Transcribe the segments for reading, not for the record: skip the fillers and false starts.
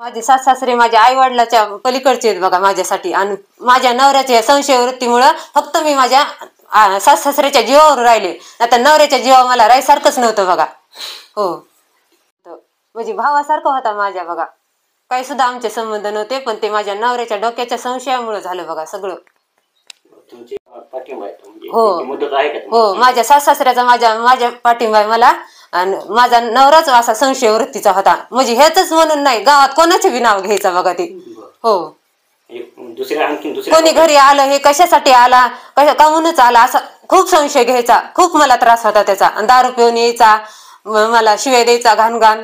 माझे सासरे माझ्या आई वडिलाच्या पलीकडचे आहेत बघा माझ्यासाठी. आणि माझ्या नवऱ्याच्या संशय वृत्तीमुळं फक्त मी माझ्या सासऱ्याच्या जीवावर राहिले. आता नवऱ्याच्या जीवावर मला राहायसारखंच नव्हतं बघा. हो, म्हणजे भावासारखं होता माझ्या बघा. काही सुद्धा आमचे संबंध नव्हते, पण ते माझ्या नवऱ्याच्या डोक्याच्या संशयामुळे झालं बघा सगळं. हो, माझ्या सासऱ्याचा माझ्या पाठिंबा आहे मला. आणि माझा नवराच असा संशय वृत्तीचा होता. म्हणजे हेच म्हणून नाही, गावात कोणाचे बी नाव घ्यायचं बघा ते. हो, कोणी घरी आलं हे कशासाठी आला, काहूनच आला असा खूप संशय घ्यायचा. खूप मला त्रास होता त्याचा. दारू पिऊन यायचा, मला शिव्या द्यायचा घाण घाण.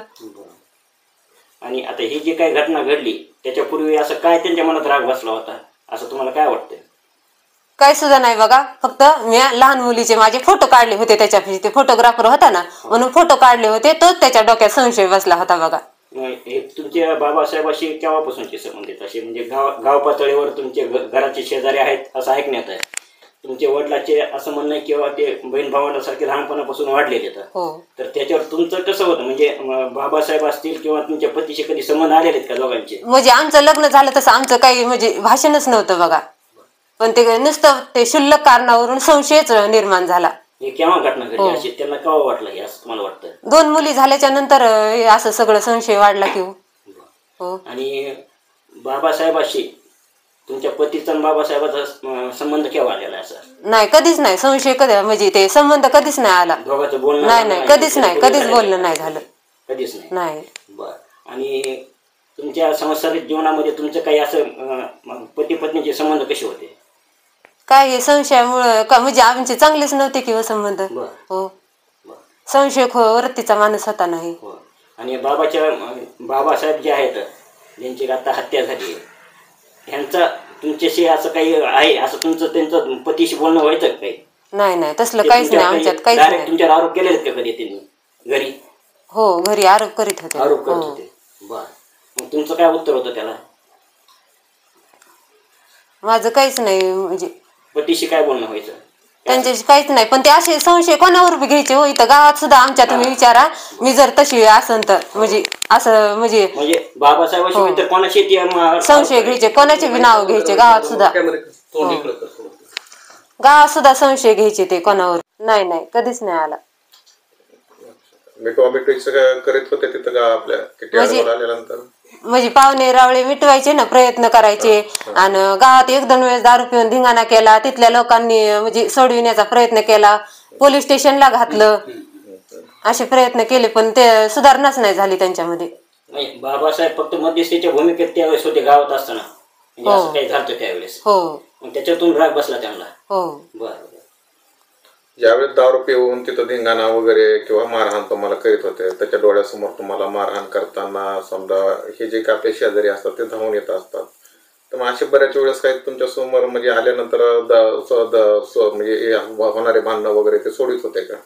आणि आता ही जी काही घटना घडली त्याच्यापूर्वी असं काय त्यांच्या मनात राग बसला होता असं तुम्हाला काय वाटतंय? काही सुद्धा नाही बघा. फक्त मी लहान मुलीचे माझे फोटो काढले होते त्याच्यापाशी. ते फोटोग्राफर होता ना, म्हणून फोटो काढले होते. तोच त्याच्या डोक्यात संशय बसला होता बघा. तुमच्या बाबासाहेबाशी केव्हापासूनचे संबंध आहेत असे? म्हणजे गाव पातळीवर तुमचे घराचे शेजारी आहेत असं ऐकण्यात आहे. तुमच्या वडिलाचे असं म्हणणं आहे किंवा ते बहीण भावांसारखे लहानपणापासून वाढलेले आहेत. तर त्याच्यावर तुमचं कसं होतं? म्हणजे बाबासाहेब असतील किंवा तुमच्या पतीशी कधी संबंध आलेले आहेत का दोघांचे? म्हणजे आमचं लग्न झालं तसं आमचं काही म्हणजे भाषणच नव्हतं बघा. पण ते नुसतं ते क्षुल्लक कारणावरून संशयच निर्माण झाला. हे केव्हा घटना घडली अशी त्यांना केव्हा वाटलं हे असं तुम्हाला वाटतं? 2 मुली झाल्याच्या नंतर असं सगळं संशय वाढला की. हो. आणि बाबासाहेबाशी तुमच्या पतीचा आणि बाबासाहेबाचा संबंध केव्हा आलेला असं? नाही, कधीच नाही. संशय कधी म्हणजे ते संबंध कधीच नाही आला. दोघांचं बोलणं नाही, कधीच नाही. कधीच बोलणं नाही झालं. कधीच नाही. बरं. आणि तुमच्या सांसारिक जीवनामध्ये तुमचं काही असं पती पत्नीचे संबंध कसे होते? काय हे संशयामुळं का म्हणजे आमचे चांगलेच नव्हते किंवा संबंध. हो, संशय वृत्तीचा माणूस होता. नाही. आणि बाबासाहेब जे आहेत ज्यांची आता हत्या झाली ह्यांचा तुमच्याशी असं काही आहे असं तुमचं त्यांचं पतीशी बोलणं व्हायचं काही? नाही, तसलं काहीच नाही आमच्यात. काहीच नाही. तुमच्यावर आरोप केलेत का कधी त्यांनी घरी? हो, घरी आरोप करीत होते. बरं. मग तुमचं काय उत्तर होतं त्याला? माझं काहीच नाही. म्हणजे पतीशी काय बोलणं व्हायचं? त्यांच्याशी काहीच नाही. पण ते असे संशय कोणावर बी घ्यायचे हो. इथं गावात सुद्धा आमच्या तुम्ही विचारा, मी जर तशी असन तर म्हणजे असं म्हणजे बाबासाहेबांशी तर कोणाशी संशय घ्यायचे, कोणाचे बी नाव घ्यायचे गावात सुद्धा. गावात सुद्धा संशय घ्यायचे ते कोणावर. नाही, कधीच नाही आला. करीत होते तिथं आपल्या म्हणजे पाहुणे रावळे मिटवायचे ना, प्रयत्न करायचे. आणि गावात 1-2 वेळेस दारू पिऊन धिंगाणा केला. तिथल्या लोकांनी म्हणजे सोडविण्याचा प्रयत्न केला. पोलीस स्टेशनला घातलं. असे प्रयत्न केले, पण ते सुधारणाच नाही झाली त्यांच्यामध्ये. बाबासाहेब फक्त मध्यस्थीच्या भूमिकेत त्यावेळेस होते गावात असताना, असं काही झालं त्यावेळेस. हो, त्याच्यातून राग बसला त्यांना. हो. बरं. ज्यावेळेस दारू पिऊन तिथं धिंगाणा वगैरे किंवा मारहाण तुम्हाला करीत होते, त्याच्या डोळ्यासमोर तुम्हाला मारहाण करताना समजा हे जे काही आपले शेजारी असतात ते धावून येत असतात, तर मग असे बऱ्याच वेळेस काही तुमच्या समोर म्हणजे आल्यानंतर म्हणजे होणारे भांडणं वगैरे ते सोडित होते का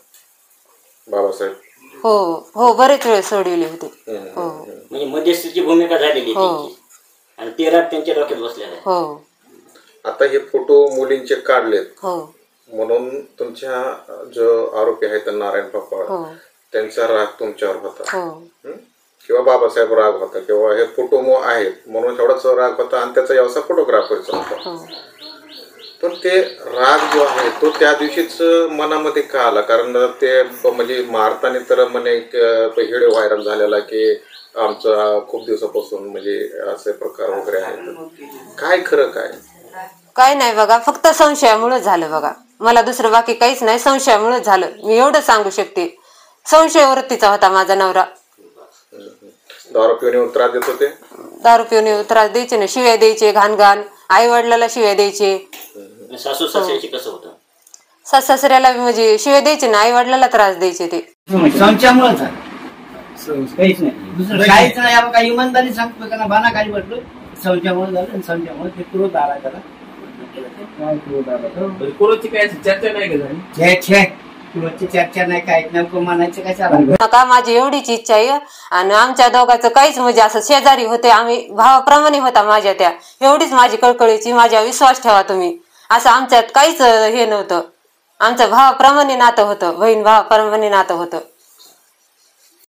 बाबासाहेब? हो, बरेच वेळ सोडविले होते. म्हणजे मध्यस्थीची भूमिका झालेली आणि ते राग त्यांच्या डोक्यात बसलेला आहे. हो. आता हे फोटो मुलींचे काढलेत. हो. म्हणून तुमच्या जो आरोपी आहेत नारायण पापा त्यांचा राग तुमच्यावर होता किंवा बाबासाहेब राग होता किंवा हे फोटो आहेत म्हणून एवढाच राग होता आणि त्याचा व्यवसाय फोटोग्राफरचा होता. पण ते राग जो आहे तो त्या दिवशीच मनामध्ये का आला? कारण ते म्हणजे मारताना तर म्हणे व्हिडिओ व्हायरल झालेला की आमचा खूप दिवसापासून म्हणजे असे प्रकार वगैरे आहेत. काय खरं काय नाही बघा, फक्त संशयामुळे झालं बघा. मला दुसरं बाकी काहीच नाही. संशयामुळे झालं, मी एवढं सांगू शकते. संशय वृत्तीचा होता माझा नवरा. दारू पिऊन त्रास देत होते. दारू पिऊन त्रास द्यायचे ना, शिव्या द्यायचे घाण घाण. आई वडिलाला शिव्या द्यायचे. सासू सासऱ्याची कसं होतं? सासू सासऱ्याला म्हणजे शिव्या द्यायचे ना, आई वडिलाला त्रास द्यायचे. ते संशयामुळे काहीच नाही, काहीच नाही. काही इमानदारी सांगतो त्यांना बाना काही म्हटलं संशयामुळे झालं आणि संशयामुळे ते क्रोध आला त्याला. कोणाची काय चर्चा नाही का झाली? कोणाची चर्चा नाही, काय नेमकं म्हणायचं कशाला नका. माझी एवढीच इच्छा आहे. आणि आमच्या दोघांचं काहीच म्हणजे असं शेजारी होते, आम्ही भावाप्रमाणे होता माझ्या त्या. एवढीच माझी कळकळीची. माझ्या विश्वास ठेवा तुम्ही. असं आमच्यात काहीच हे नव्हतं. आमचं भावाप्रमाणे नातं होतं, बहीण भावाप्रमाणे नातं होतं.